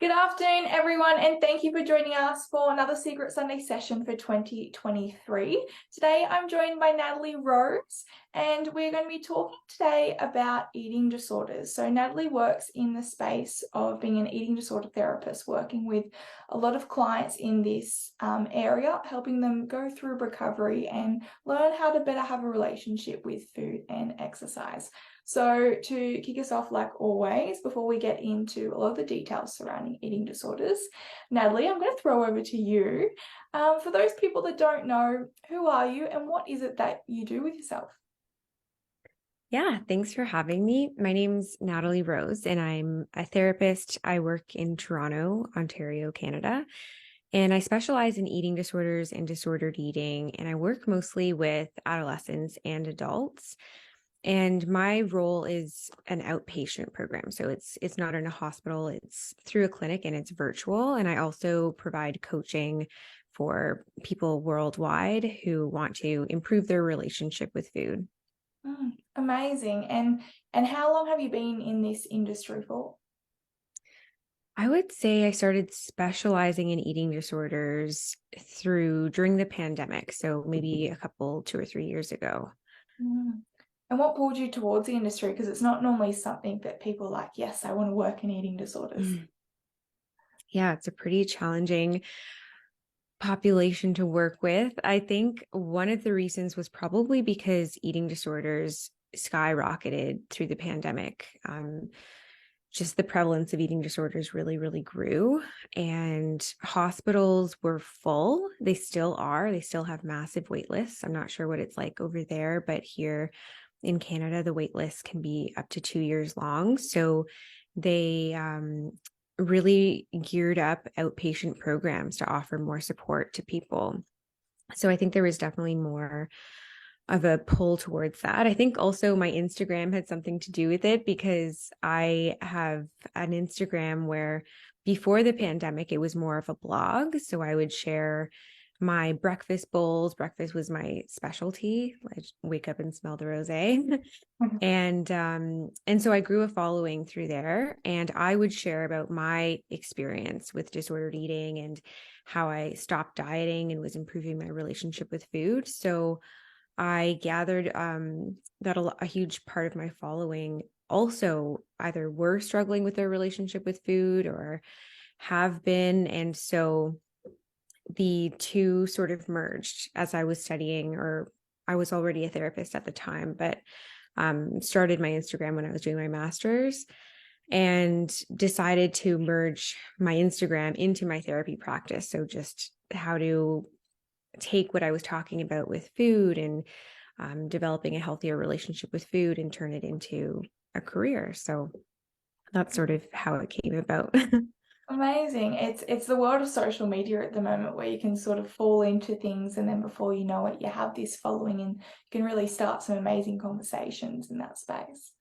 Good afternoon, everyone, and thank you for joining us for another Secret Sunday session for 2023. Today, I'm joined by Natalie Rose, and we're going to be talking today about eating disorders. So Natalie works in the space of being an eating disorder therapist, working with a lot of clients in this area, helping them go through recovery and learn how to better have a relationship with food and exercise. So to kick us off, like always, before we get into a lot of the details surrounding eating disorders, Natalie, I'm going to throw over to you. For those people that don't know, who are you and what is it that you do with yourself? Yeah, thanks for having me. My name's Natalie Rose, and I'm a therapist. I work in Toronto, Ontario, Canada, and I specialize in eating disorders and disordered eating, and I work mostly with adolescents and adults. And my role is an outpatient program. So it's not in a hospital, it's through a clinic and it's virtual. And I also provide coaching for people worldwide who want to improve their relationship with food. Amazing. And how long have you been in this industry for? I would say I started specializing in eating disorders during the pandemic. So maybe a couple, 2 or 3 years ago. Mm. And what pulled you towards the industry? Because it's not normally something that people are like, yes, I want to work in eating disorders. Mm. Yeah, it's a pretty challenging population to work with. I think one of the reasons was probably because eating disorders skyrocketed through the pandemic. Just the prevalence of eating disorders really, really grew, and hospitals were full. They still are. They still have massive wait lists. I'm not sure what it's like over there, but here in Canada, the wait list can be up to 2 years long. So they really geared up outpatient programs to offer more support to people. So I think there was definitely more of a pull towards that. I think also my Instagram had something to do with it because I have an Instagram where before the pandemic, it was more of a blog. So I would share my breakfast bowls. Breakfast was my specialty. I wake up and smell the rosé. And so I grew a following through there, and I would share about my experience with disordered eating and how I stopped dieting and was improving my relationship with food. So I gathered that a huge part of my following also either were struggling with their relationship with food or have been. And so the two sort of merged as I was studying, or I was already a therapist at the time, but started my Instagram when I was doing my master's and decided to merge my Instagram into my therapy practice. So just how to take what I was talking about with food and developing a healthier relationship with food and turn it into a career. So that's sort of how it came about. Amazing. It's the world of social media at the moment where you can sort of fall into things and then before you know it, you have this following and you can really start some amazing conversations in that space.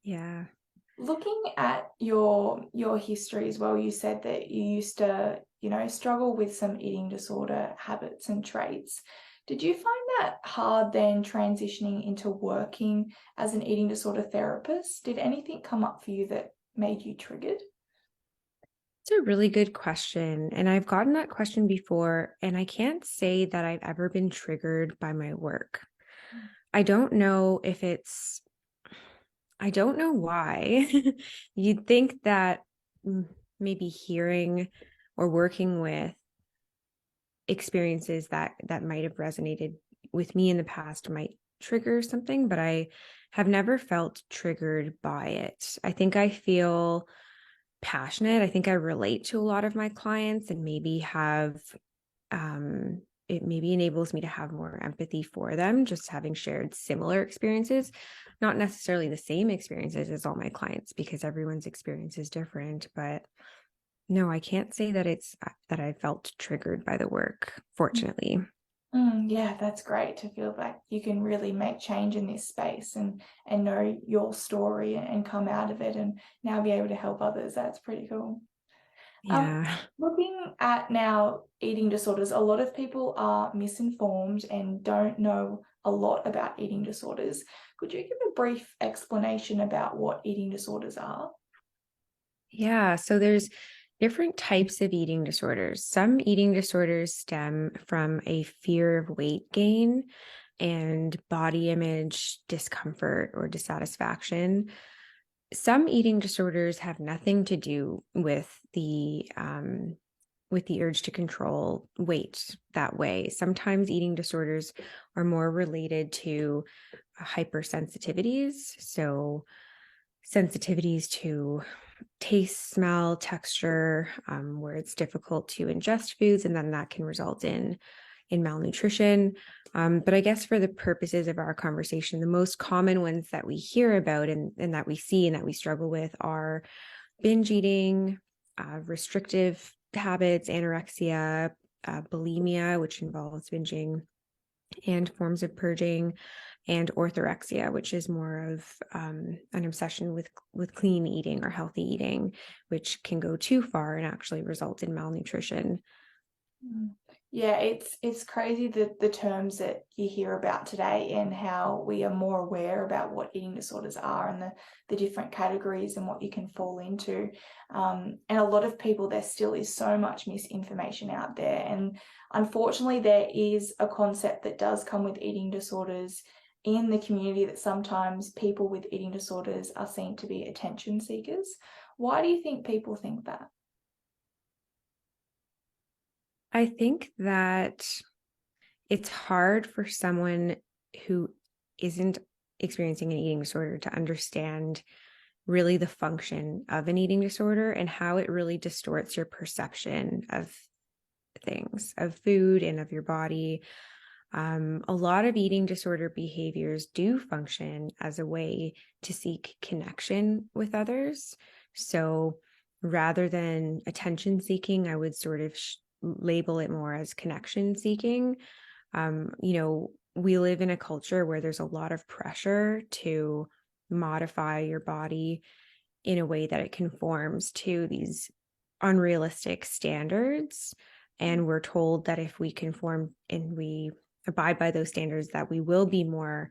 Yeah. Looking at your history as well, you said that you used to, struggle with some eating disorder habits and traits. Did you find that hard then transitioning into working as an eating disorder therapist? Did anything come up for you that made you triggered? It's a really good question. And I've gotten that question before, and I can't say that I've ever been triggered by my work. I don't know if I don't know why. You'd think that maybe hearing or working with experiences that might have resonated with me in the past might trigger something, but I have never felt triggered by it. I think I feel passionate. I think I relate to a lot of my clients and maybe have it maybe enables me to have more empathy for them, just having shared similar experiences, not necessarily the same experiences as all my clients because everyone's experience is different. But no, I can't say that that I felt triggered by the work, fortunately. Yeah, that's great to feel like you can really make change in this space and know your story and come out of it and now be able to help others. That's pretty cool. Um, Yeah. Looking at now eating disorders, a lot of people are misinformed and don't know a lot about eating disorders. Could you give a brief explanation about what eating disorders are? Yeah. So there's Different types of eating disorders. Some eating disorders stem from a fear of weight gain and body image discomfort or dissatisfaction. Some eating disorders have nothing to do with the urge to control weight that way. Sometimes eating disorders are more related to hypersensitivities. So sensitivities to taste, smell, texture, where it's difficult to ingest foods, and then that can result in malnutrition. But I guess for the purposes of our conversation, the most common ones that we hear about and that we see and that we struggle with are binge eating, restrictive habits, anorexia, bulimia, which involves binging, and forms of purging, and orthorexia, which is more of an obsession with clean eating or healthy eating, which can go too far and actually result in malnutrition. Yeah, it's crazy the terms that you hear about today and how we are more aware about what eating disorders are and the different categories and what you can fall into. And a lot of people, there still is so much misinformation out there. And unfortunately, there is a concept that does come with eating disorders in the community that sometimes people with eating disorders are seen to be attention seekers. Why do you think people think that? I think that it's hard for someone who isn't experiencing an eating disorder to understand really the function of an eating disorder and how it really distorts your perception of things, of food and of your body. A lot of eating disorder behaviors do function as a way to seek connection with others. So rather than attention seeking, I would sort of label it more as connection seeking. We live in a culture where there's a lot of pressure to modify your body in a way that it conforms to these unrealistic standards. And we're told that if we conform and we abide by those standards, that we will be more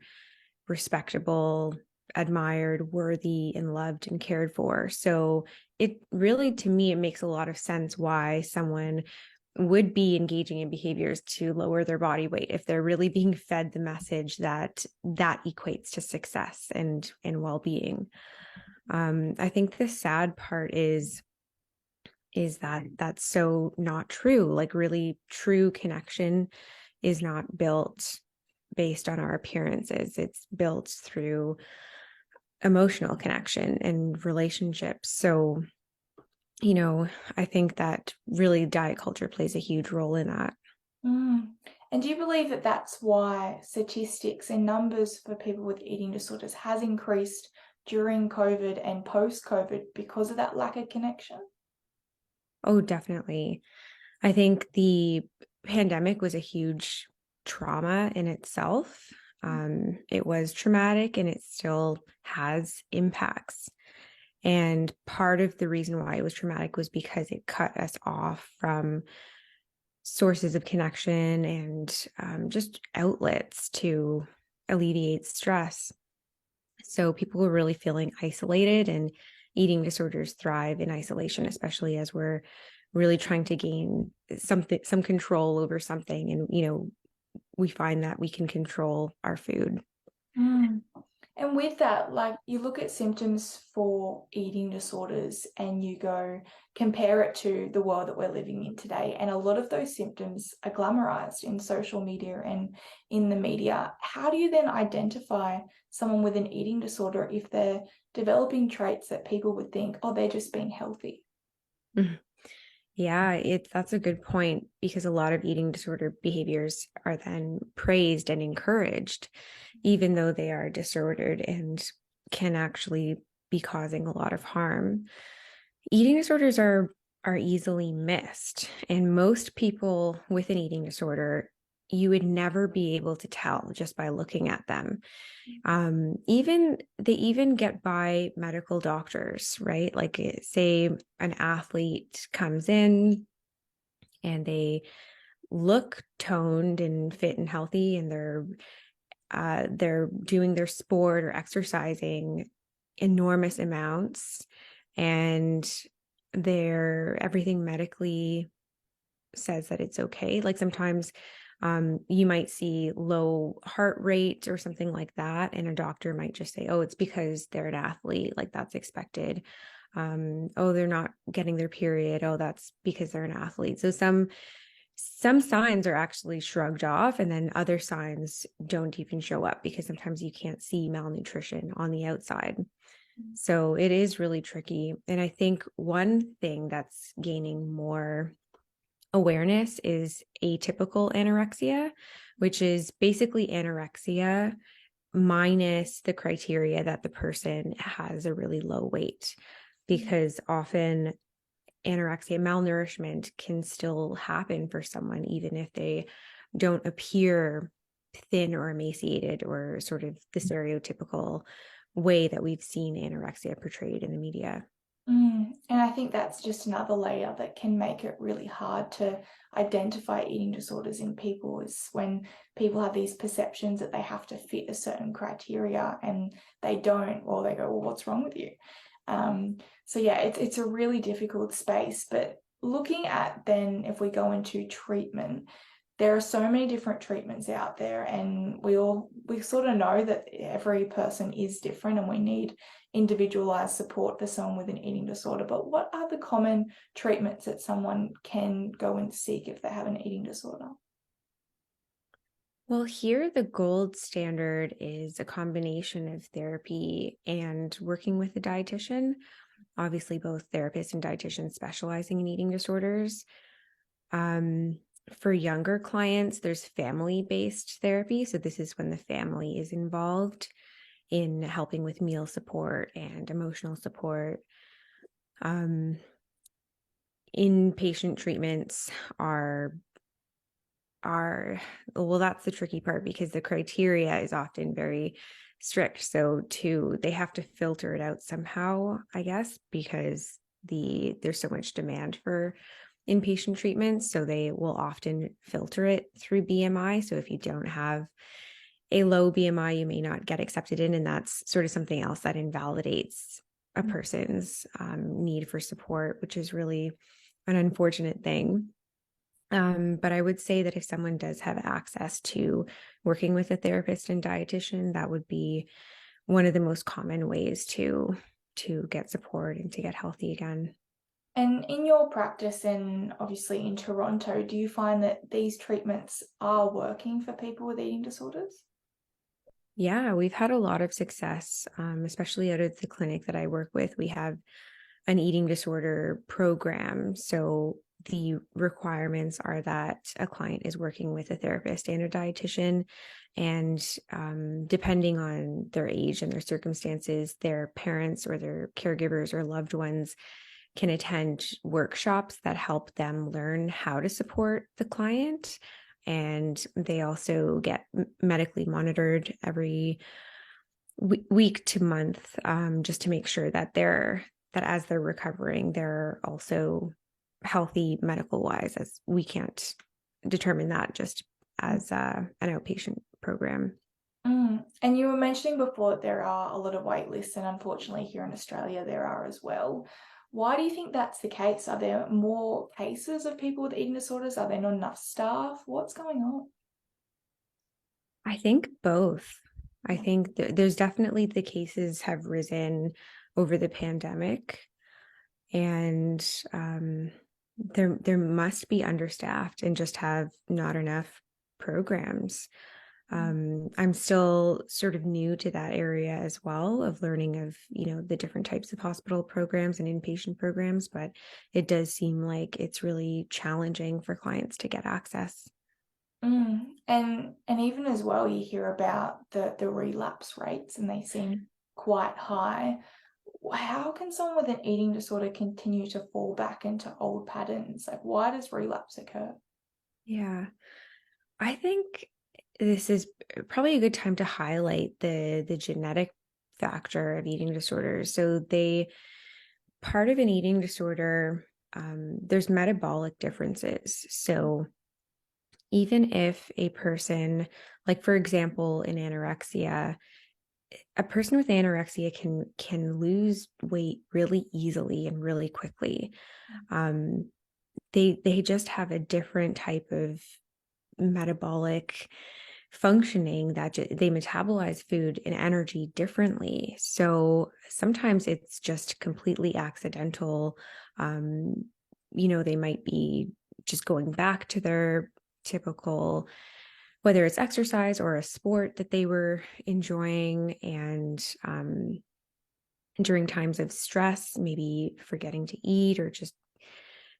respectable, admired, worthy, and loved and cared for. So it really, to me, it makes a lot of sense why someone would be engaging in behaviors to lower their body weight if they're really being fed the message that equates to success and well-being. I think the sad part is that that's so not true. Like, really true connection is not built based on our appearances. It's built through emotional connection and relationships. So, I think that really diet culture plays a huge role in that. And do you believe that that's why statistics and numbers for people with eating disorders has increased during COVID and post-COVID because of that lack of connection? Oh, definitely. I think the pandemic was a huge trauma in itself. It was traumatic and it still has impacts. And part of the reason why it was traumatic was because it cut us off from sources of connection and just outlets to alleviate stress. So people were really feeling isolated, and eating disorders thrive in isolation, especially as we're really trying to gain some control over something. And, we find that we can control our food. Mm. And with that, like you look at symptoms for eating disorders and you go compare it to the world that we're living in today. And a lot of those symptoms are glamorized in social media and in the media. How do you then identify someone with an eating disorder if they're developing traits that people would think, oh, they're just being healthy? Yeah, that's a good point, because a lot of eating disorder behaviors are then praised and encouraged, even though they are disordered and can actually be causing a lot of harm. Eating disorders are easily missed, and most people with an eating disorder, you would never be able to tell just by looking at them. They even get by medical doctors, right? Like, say an athlete comes in and they look toned and fit and healthy, and they're doing their sport or exercising enormous amounts, and everything medically says that it's okay. Like sometimes you might see low heart rate or something like that, and a doctor might just say, oh, it's because they're an athlete, like that's expected. Oh, they're not getting their period. Oh, that's because they're an athlete. So some signs are actually shrugged off, and then other signs don't even show up because sometimes you can't see malnutrition on the outside. So it is really tricky. And I think one thing that's gaining more awareness is atypical anorexia, which is basically anorexia minus the criteria that the person has a really low weight, because often anorexia, malnourishment can still happen for someone, even if they don't appear thin or emaciated or sort of the stereotypical way that we've seen anorexia portrayed in the media. And I think that's just another layer that can make it really hard to identify eating disorders in people, is when people have these perceptions that they have to fit a certain criteria and they don't, or they go, well, what's wrong with you? So yeah, it's a really difficult space. But looking at then, if we go into treatment, there are so many different treatments out there, and we sort of know that every person is different and we need individualized support for someone with an eating disorder. But what are the common treatments that someone can go and seek if they have an eating disorder? Well, here the gold standard is a combination of therapy and working with a dietitian. Obviously, both therapists and dietitians specializing in eating disorders. Um, for younger clients, there's family-based therapy. So this is when the family is involved in helping with meal support and emotional support. Inpatient treatments are well, that's the tricky part because the criteria is often very strict. So they have to filter it out somehow, I guess, because there's so much demand for inpatient treatments. So they will often filter it through BMI. So if you don't have a low BMI, you may not get accepted in. And that's sort of something else that invalidates a person's need for support, which is really an unfortunate thing. But I would say that if someone does have access to working with a therapist and dietitian, that would be one of the most common ways to get support and to get healthy again. And in your practice, and obviously in Toronto, do you find that these treatments are working for people with eating disorders? Yeah, we've had a lot of success, especially out of the clinic that I work with. We have an eating disorder program. So the requirements are that a client is working with a therapist and a dietitian. And depending on their age and their circumstances, their parents or their caregivers or loved ones can attend workshops that help them learn how to support the client. And they also get medically monitored every week to month, just to make sure that as they're recovering, they're also healthy medical wise, as we can't determine that just as an outpatient program. And you were mentioning before that there are a lot of wait lists, and unfortunately here in Australia there are as well. Why do you think that's the case? Are there more cases of people with eating disorders? Are there not enough staff? What's going on? I think both. I think there's definitely the cases have risen over the pandemic, and there must be understaffed and just have not enough programs. I'm still sort of new to that area as well, of learning of, the different types of hospital programs and inpatient programs, but it does seem like it's really challenging for clients to get access. And even as well, you hear about the relapse rates, and they seem quite high. How can someone with an eating disorder continue to fall back into old patterns? Like, why does relapse occur? Yeah, I think this is probably a good time to highlight the genetic factor of eating disorders. So part of an eating disorder, there's metabolic differences. So even if a person, like for example, in anorexia, a person with anorexia can lose weight really easily and really quickly. Um, they just have a different type of metabolic functioning that they metabolize food and energy differently. So sometimes it's just completely accidental. Um, they might be just going back to their typical, whether it's exercise or a sport that they were enjoying, and during times of stress, maybe forgetting to eat or just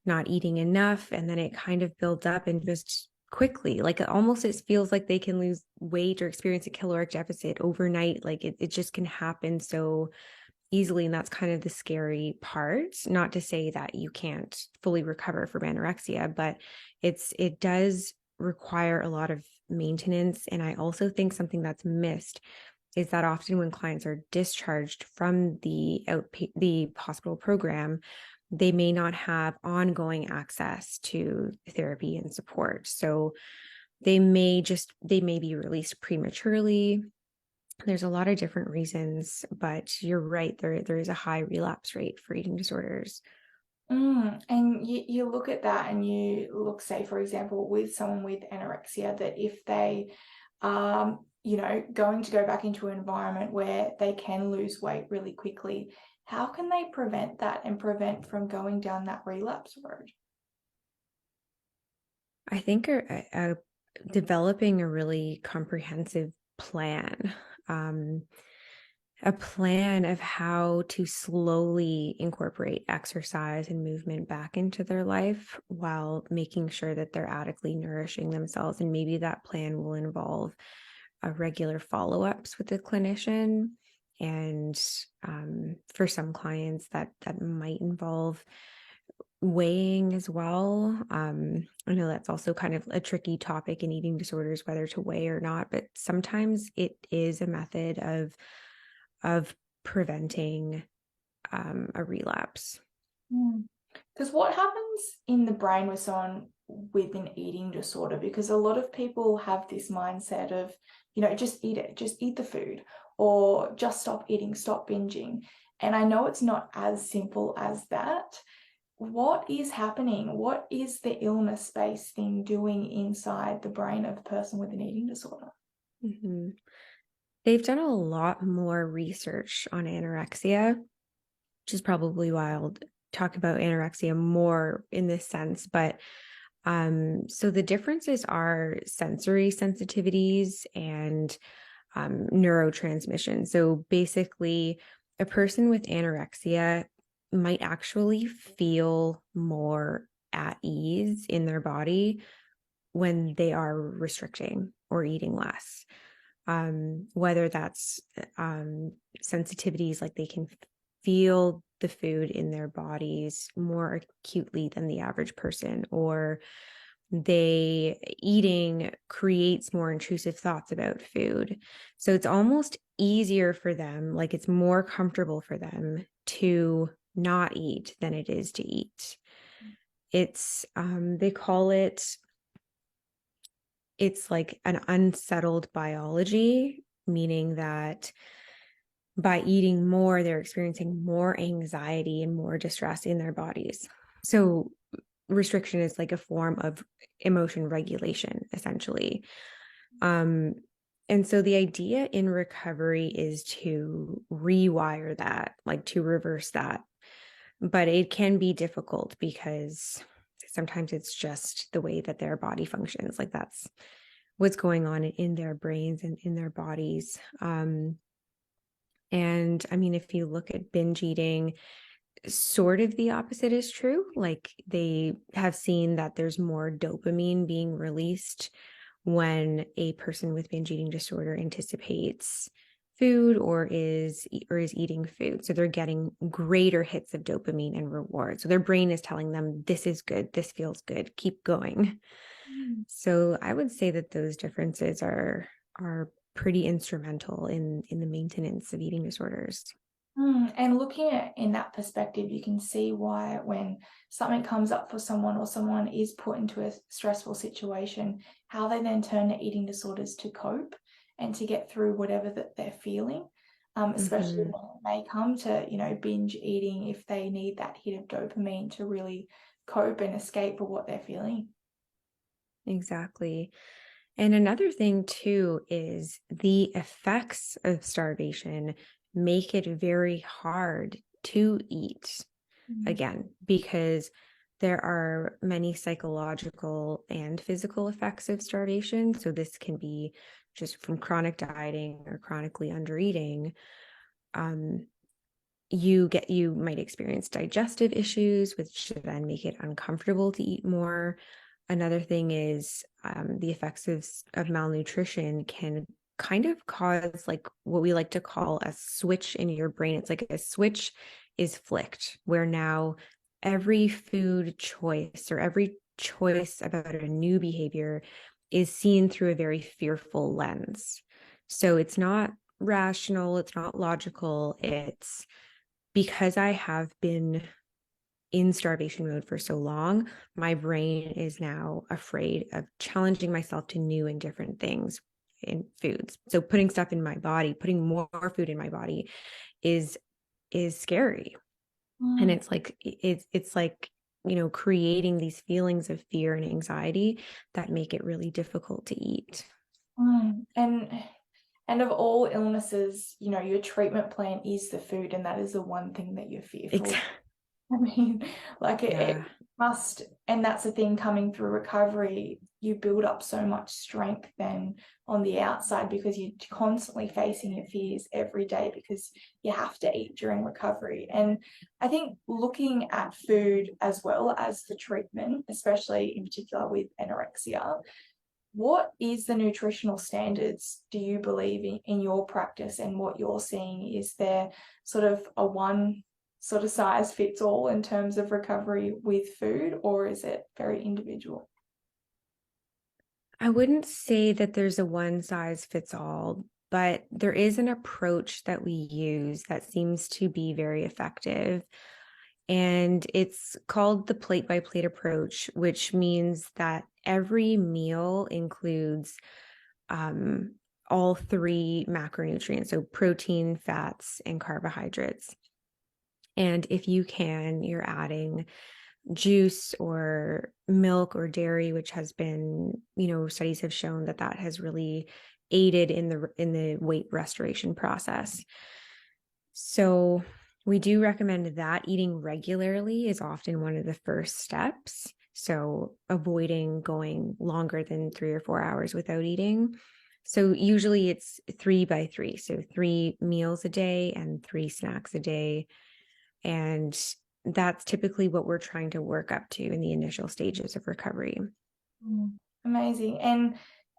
not eating enough. And then it kind of builds up and just quickly, like almost it feels like they can lose weight or experience a caloric deficit overnight. Like it just can happen so easily. And that's kind of the scary part. Not to say that you can't fully recover from anorexia, but it does require a lot of maintenance. And I also think something that's missed is that often when clients are discharged from the hospital program, they may not have ongoing access to therapy and support. So they may be released prematurely. There's a lot of different reasons, but you're right, there is a high relapse rate for eating disorders. And you look at that and you look, say, for example, with someone with anorexia, that if they going to go back into an environment where they can lose weight really quickly, how can they prevent that and prevent from going down that relapse road? I think developing a really comprehensive plan, um, a plan of how to slowly incorporate exercise and movement back into their life while making sure that they're adequately nourishing themselves. And maybe that plan will involve regular follow-ups with the clinician. And for some clients, that might involve weighing as well. I know that's also kind of a tricky topic in eating disorders, whether to weigh or not, but sometimes it is a method of preventing a relapse. Because what happens in the brain with someone with an eating disorder? Because a lot of people have this mindset of, just eat it, just eat the food, or just stop eating, stop binging. And I know it's not as simple as that. What is happening? What is the illness-based thing doing inside the brain of a person with an eating disorder? Mm-hmm. They've done a lot more research on anorexia, which is probably why I'll talk about anorexia more in this sense. But so the differences are sensory sensitivities and neurotransmission. So basically, a person with anorexia might actually feel more at ease in their body when they are restricting or eating less. Whether that's sensitivities, like they can feel the food in their bodies more acutely than the average person, or eating creates more intrusive thoughts about food. So it's almost easier for them, like it's more comfortable for them to not eat than it is to eat. It's they call it's like an unsettled biology, meaning that by eating more, they're experiencing more anxiety and more distress in their bodies. So restriction is like a form of emotion regulation, essentially. And so the idea in recovery is to rewire that, like to reverse that. But it can be difficult because sometimes it's just the way that their body functions. Like that's what's going on in their brains and in their bodies. And I mean, if you look at binge eating, sort of the opposite is true. Like they have seen that there's more dopamine being released when a person with binge eating disorder anticipates food or is eating food. So they're getting greater hits of dopamine and reward. So their brain is telling them, this is good, this feels good, keep going. So I would say that those differences are pretty instrumental in the maintenance of eating disorders. And looking at in that perspective, you can see why when something comes up for someone or someone is put into a stressful situation, how they then turn to eating disorders to cope and to get through whatever that they're feeling. especially Mhm. when it may come to, binge eating if they need that hit of dopamine to really cope and escape for what they're feeling. Exactly. And another thing too is the effects of starvation make it very hard to eat Mm. again because there are many psychological and physical effects of starvation. So this can be just from chronic dieting or chronically undereating. Um, you might experience digestive issues, which then make it uncomfortable to eat more. Another thing is the effects of malnutrition can kind of cause like what we like to call a switch in your brain. It's like a switch is flicked where now every food choice or every choice about a new behavior is seen through a very fearful lens. So it's not rational, it's not logical, it's because I have been in starvation mode for so long, my brain is now afraid of challenging myself to new and different things in foods. So putting stuff in my body, putting more food in my body is scary. And Mm. it's like, creating these feelings of fear and anxiety that make it really difficult to eat. Mm. And of all illnesses, your treatment plan is the food, and that is the one thing that you're fearful. Exactly. I mean, like it Yeah. must, and that's the thing coming through recovery, you build up so much strength then on the outside because you're constantly facing your fears every day because you have to eat during recovery. And I think looking at food as well as the treatment, especially in particular with anorexia, what is the nutritional standards do you believe in your practice and what you're seeing? Is there sort of a one sort of size fits all in terms of recovery with food, or is it very individual? I wouldn't say that there's a one size fits all, but there is an approach that we use that seems to be very effective. And it's called the plate by plate approach, which means that every meal includes um, all three macronutrients, so protein, fats, and carbohydrates. And if you can, you're adding juice or milk or dairy, which has been, studies have shown that that has really aided in the weight restoration process. So we do recommend that eating regularly is often one of the first steps. So avoiding going longer than 3 or 4 hours without eating. So usually it's 3 by 3. So 3 meals a day and 3 snacks a day. And that's typically what we're trying to work up to in the initial stages of recovery. Mm. Amazing.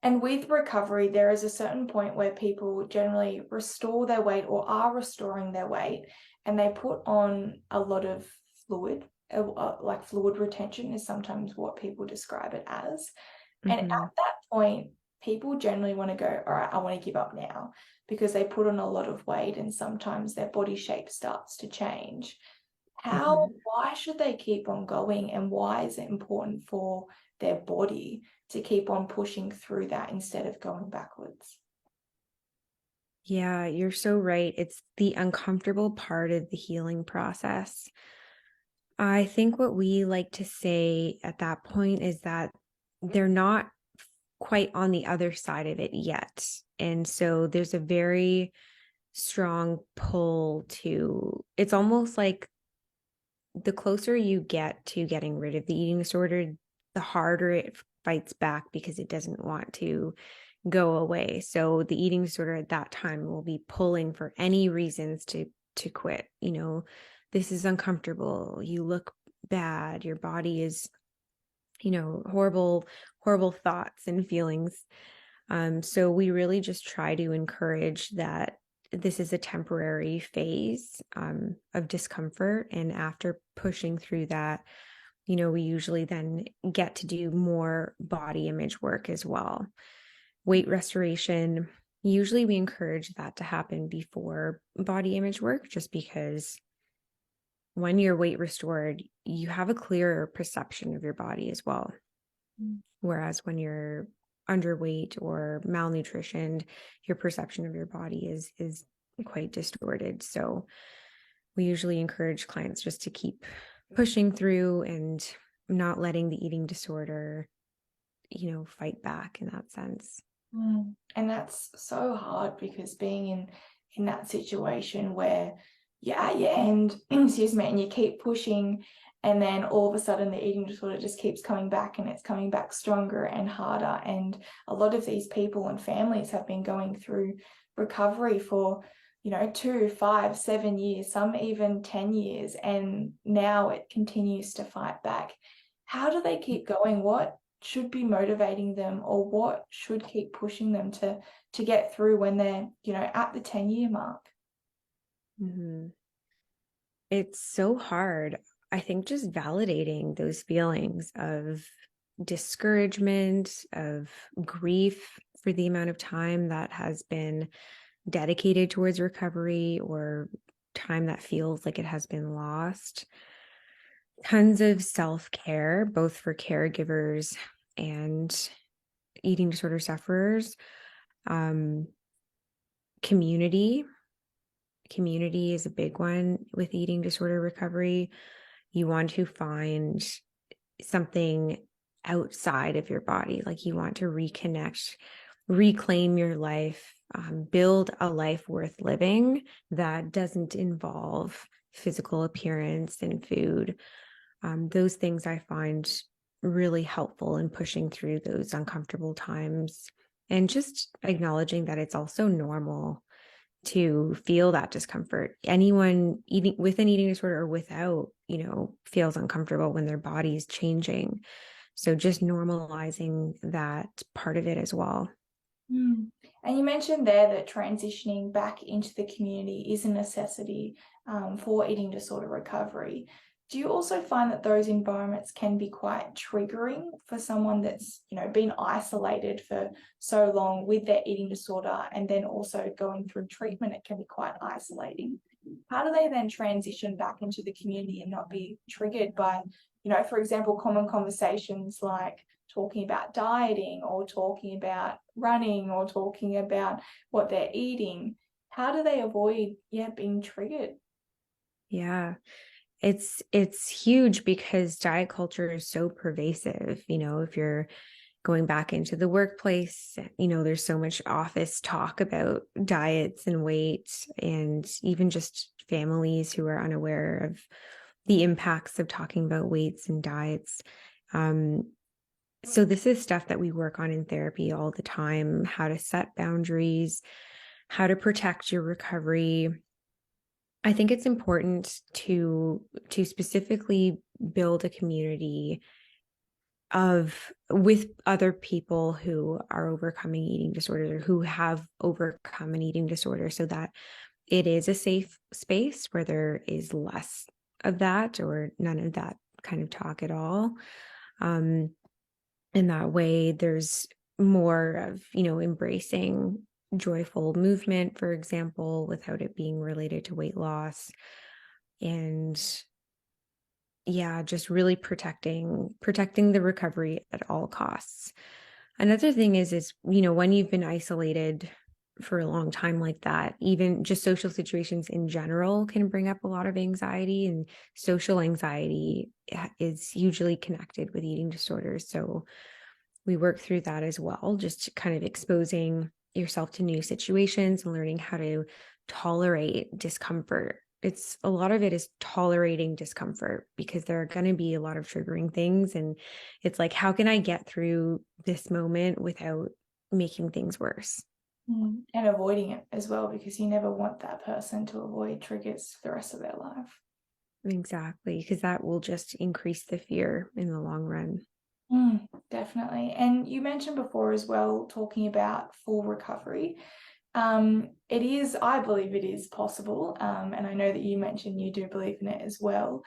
And with recovery, there is a certain point where people generally restore their weight or are restoring their weight, and they put on a lot of fluid, like fluid retention is sometimes what people describe it as. And at Mm-hmm. that point, people generally want to go, all right, I want to give up now because they put on a lot of weight and sometimes their body shape starts to change. Mm-hmm. Why should they keep on going, and why is it important for their body to keep on pushing through that instead of going backwards? Yeah, you're so right. It's the uncomfortable part of the healing process. I think what we like to say at that point is that they're not quite on the other side of it yet. And so there's a very strong pull to, it's almost like the closer you get to getting rid of the eating disorder, the harder it fights back because it doesn't want to go away. So the eating disorder at that time will be pulling for any reasons to quit. This is uncomfortable. You look bad. Your body is, horrible thoughts and feelings. So we really just try to encourage that this is a temporary phase of discomfort. And after pushing through that, we usually then get to do more body image work as well. Weight restoration, usually we encourage that to happen before body image work, just because when you're weight restored, you have a clearer perception of your body as well. Mm. Whereas when you're underweight or malnutritioned, your perception of your body is quite distorted. So we usually encourage clients just to keep pushing through and not letting the eating disorder, fight back in that sense. And that's so hard because being in that situation where you're at your end, excuse me, and you keep pushing, and then all of a sudden the eating disorder just keeps coming back and it's coming back stronger and harder. And a lot of these people and families have been going through recovery for 2, 5, 7 years, some even 10 years, and now it continues to fight back. How do they keep going? What should be motivating them, or what should keep pushing them to get through when they're at the 10-year mark? Mm-hmm. It's so hard. I think just validating those feelings of discouragement, of grief for the amount of time that has been dedicated towards recovery or time that feels like it has been lost. Tons of self-care, both for caregivers and eating disorder sufferers. Um, community. Community is a big one with eating disorder recovery. You want to find something outside of your body, like you want to reconnect, reclaim your life, build a life worth living that doesn't involve physical appearance and food. Those things I find really helpful in pushing through those uncomfortable times and just acknowledging that it's also normal to feel that discomfort. Anyone eating with an eating disorder or without, feels uncomfortable when their body is changing. So just normalizing that part of it as well. And you mentioned there that transitioning back into the community is a necessity for eating disorder recovery. Do you also find that those environments can be quite triggering for someone that's, been isolated for so long with their eating disorder, and then also going through treatment, it can be quite isolating? How do they then transition back into the community and not be triggered by, for example, common conversations like talking about dieting or talking about running or talking about what they're eating? How do they avoid being triggered? Yeah. It's huge because diet culture is so pervasive. If you're going back into the workplace, there's so much office talk about diets and weight, and even just families who are unaware of the impacts of talking about weights and diets. So this is stuff that we work on in therapy all the time: how to set boundaries, how to protect your recovery. I think it's important to specifically build a community with other people who are overcoming eating disorders or who have overcome an eating disorder, so that it is a safe space where there is less of that or none of that kind of talk at all. In that way, there's more of, embracing joyful movement, for example, without it being related to weight loss. And yeah, just really protecting the recovery at all costs. Another thing is, when you've been isolated for a long time like that, even just social situations in general can bring up a lot of anxiety, and social anxiety is usually connected with eating disorders. So we work through that as well, just kind of exposing yourself to new situations and learning how to tolerate discomfort. It's a lot of it is tolerating discomfort, because there are going to be a lot of triggering things. And it's like, how can I get through this moment without making things worse? And avoiding it as well, because you never want that person to avoid triggers for the rest of their life. Exactly, because that will just increase the fear in the long run. Definitely. And you mentioned before as well, talking about full recovery. I believe it is possible. And I know that you mentioned you do believe in it as well.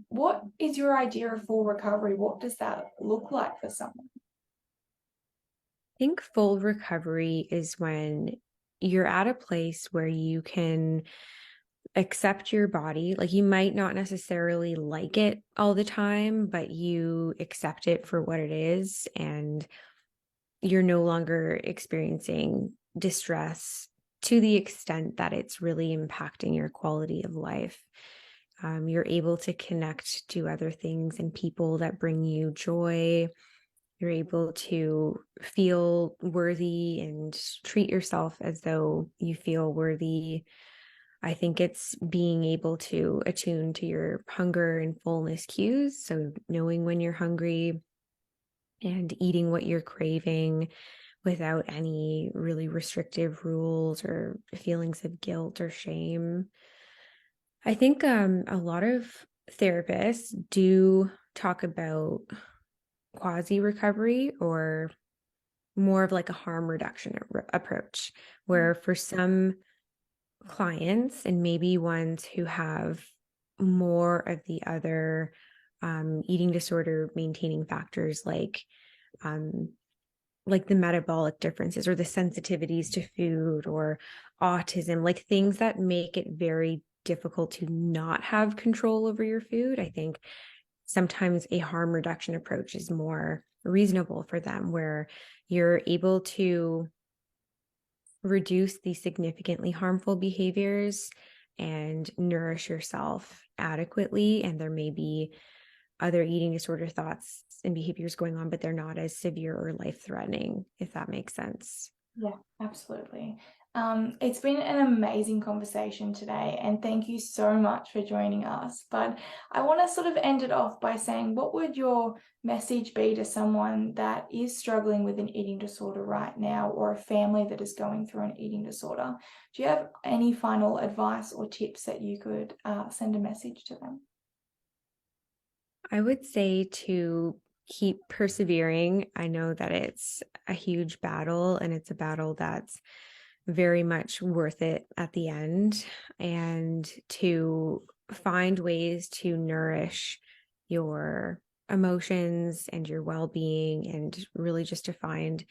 What is your idea of full recovery? What does that look like for someone? I think full recovery is when you're at a place where you can accept your body. Like, you might not necessarily like it all the time, but you accept it for what it is, and you're no longer experiencing distress to the extent that it's really impacting your quality of life. You're able to connect to other things and people that bring you joy. You're able to feel worthy and treat yourself as though you feel worthy. I think it's being able to attune to your hunger and fullness cues. So knowing when you're hungry and eating what you're craving without any really restrictive rules or feelings of guilt or shame. I think a lot of therapists do talk about quasi recovery, or more of like a harm reduction approach, where for some clients and maybe ones who have more of the other eating disorder maintaining factors like the metabolic differences or the sensitivities to food or autism, like things that make it very difficult to not have control over your food. I think sometimes a harm reduction approach is more reasonable for them, where you're able to reduce the significantly harmful behaviors and nourish yourself adequately. And there may be other eating disorder thoughts and behaviors going on, but they're not as severe or life-threatening, if that makes sense. Yeah, absolutely. It's been an amazing conversation today, and thank you so much for joining us. But I want to sort of end it off by saying, what would your message be to someone that is struggling with an eating disorder right now, or a family that is going through an eating disorder? Do you have any final advice or tips that you could send a message to them? I would say to keep persevering. I know that it's a huge battle, and it's a battle that's very much worth it at the end, and to find ways to nourish your emotions and your well-being, and really just to find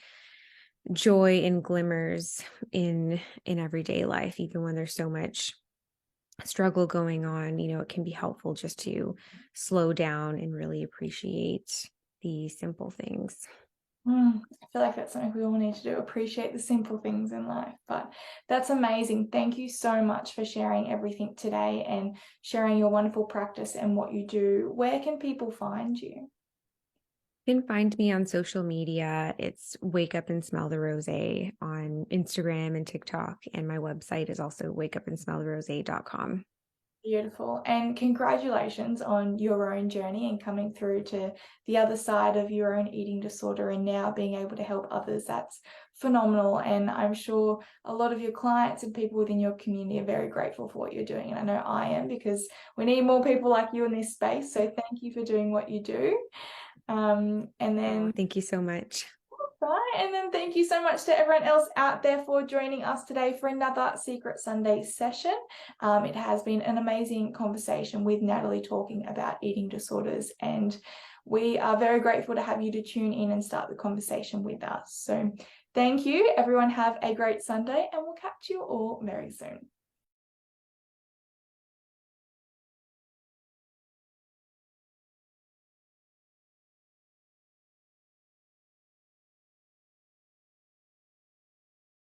joy and glimmers in everyday life, even when there's so much struggle going on. It can be helpful just to slow down and really appreciate the simple things. I feel like that's something we all need to do, appreciate the simple things in life. But that's amazing. Thank you so much for sharing everything today and sharing your wonderful practice and what you do. Where can people find you? You can find me on social media. It's Wake Up and Smell the Rosay on Instagram and TikTok. And my website is also wakeupandsmelltherosay.com. Beautiful. And congratulations on your own journey and coming through to the other side of your own eating disorder and now being able to help others. That's phenomenal. And I'm sure a lot of your clients and people within your community are very grateful for what you're doing. And I know I am, because we need more people like you in this space. So thank you for doing what you do. And then Thank you so much. Right, and then thank you so much to everyone else out there for joining us today for another Secret Sunday session. It has been an amazing conversation with Natalie talking about eating disorders, and we are very grateful to have you to tune in and start the conversation with us. So thank you, everyone. Have a great Sunday, and we'll catch you all very soon.